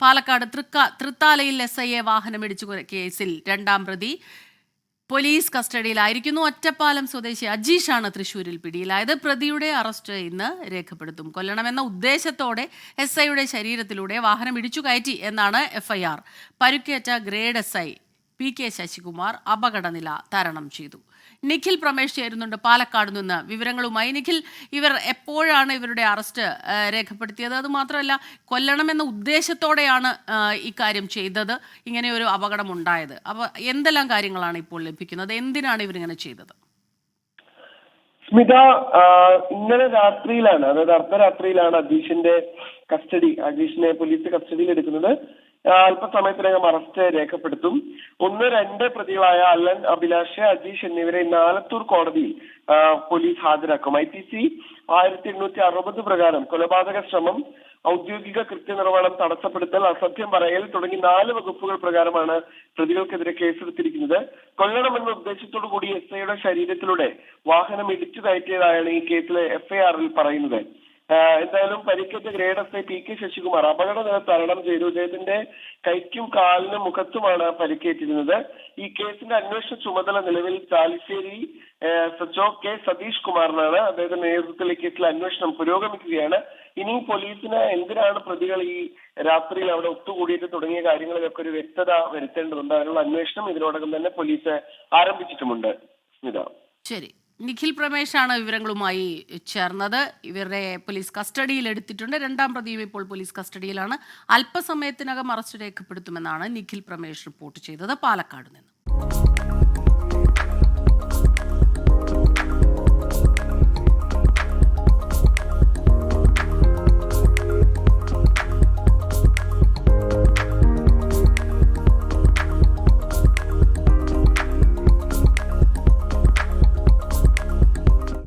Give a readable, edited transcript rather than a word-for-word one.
പാലക്കാട് തൃത്താലയിൽ SIയെ വാഹനമിടിച്ചു കേസിൽ രണ്ടാം പ്രതി പോലീസ് കസ്റ്റഡിയിലായിരിക്കുന്നു. ഒറ്റപ്പാലം സ്വദേശി അജീഷാണ് തൃശൂരിൽ പിടിയിലായത്. പ്രതിയുടെ അറസ്റ്റ് ഇന്ന് രേഖപ്പെടുത്തും. കൊല്ലണമെന്ന ഉദ്ദേശത്തോടെ SIയുടെ ശരീരത്തിലൂടെ വാഹനം ഇടിച്ചു കയറ്റി എന്നാണ് FIR. പരുക്കേറ്റ ഗ്രേഡ് SI PK ശശികുമാർ അപകടനില തരണം ചെയ്തു. നിഖിൽ പ്രമേഷ് ചേരുന്നുണ്ട് പാലക്കാട് നിന്ന് വിവരങ്ങളുമായി. നിഖിൽ, ഇവർ എപ്പോഴാണ് ഇവരുടെ അറസ്റ്റ് രേഖപ്പെടുത്തിയത്? അതുമാത്രമല്ല, കൊല്ലണമെന്ന ഉദ്ദേശത്തോടെയാണ് ഇക്കാര്യം ചെയ്തത്, ഇങ്ങനെ ഒരു അപകടം ഉണ്ടായത്. അപ്പോൾ എന്തെല്ലാം കാര്യങ്ങളാണ് ഇപ്പോൾ ലഭിക്കുന്നത്? എന്തിനാണ് ഇവരിങ്ങനെ ചെയ്തത്? സ്മിത, ഇന്നലെ രാത്രിയിലാണ്, അതായത് അർദ്ധരാത്രിയിലാണ് അജീഷിനെ പോലീസ് കസ്റ്റഡിയിൽ എടുക്കുന്നത്. അല്പസമയത്തിനകം അറസ്റ്റ് രേഖപ്പെടുത്തും. 1-2 പ്രതികളായ അലൻ, അഭിലാഷ്, അജീഷ് എന്നിവരെ ഇന്ന് ആലത്തൂർ കോടതിയിൽ പോലീസ് ഹാജരാക്കും. IPC 1860 പ്രകാരം കൊലപാതക ശ്രമം, ഔദ്യോഗിക കൃത്യനിർവഹണം തടസ്സപ്പെടുത്തൽ, അസത്യം പറയൽ തുടങ്ങി 4 വകുപ്പുകൾ പ്രകാരമാണ് പ്രതികൾക്കെതിരെ കേസെടുത്തിരിക്കുന്നത്. കൊല്ലണമെന്ന ഉദ്ദേശത്തോടു കൂടി SIയുടെ ശരീരത്തിലൂടെ വാഹനം ഇടിച്ചു കയറ്റിയതായാണ് ഈ കേസിലെ FIR-ൽ പറയുന്നത്. എന്തായാലും പരിക്കേറ്റ ഗ്രേഡ് SI PK ശശികുമാർ അപകടനില തരണം ചെയ്തു. ഇദ്ദേഹത്തിന്റെ കൈക്കും കാലിനും മുഖത്തുമാണ് പരിക്കേറ്റിരുന്നത്. ഈ കേസിന്റെ അന്വേഷണ ചുമതല നിലവിൽ ചാലിശ്ശേരി SHO K സതീഷ് കുമാറിനാണ്. അദ്ദേഹത്തിന്റെ നേതൃത്വത്തിൽ ഈ കേസിലെ അന്വേഷണം പുരോഗമിക്കുകയാണ്. ഇനി പോലീസിന് എന്തിനാണ് പ്രതികൾ ഈ രാത്രിയിൽ അവിടെ ഒത്തുകൂടിയിട്ട് തുടങ്ങിയ കാര്യങ്ങളിലൊക്കെ ഒരു വ്യക്തത വരുത്തേണ്ടതുണ്ട്. അതിനുള്ള അന്വേഷണം ഇതിനോടകം തന്നെ പോലീസ് ആരംഭിച്ചിട്ടുമുണ്ട്. ശരി, നിഖിൽ പ്രമേഷാണ് വിവരങ്ങളുമായി ചേർന്നത്. ഇവരുടെ പോലീസ് കസ്റ്റഡിയിൽ എടുത്തിട്ടുണ്ട്. രണ്ടാം പ്രതിയും ഇപ്പോൾ പോലീസ് കസ്റ്റഡിയിലാണ്. അല്പസമയത്തിനകം അറസ്റ്റ് രേഖപ്പെടുത്തുമെന്നാണ് നിഖിൽ പ്രമേഷ് റിപ്പോർട്ട് ചെയ്തത് പാലക്കാട് നിന്ന്.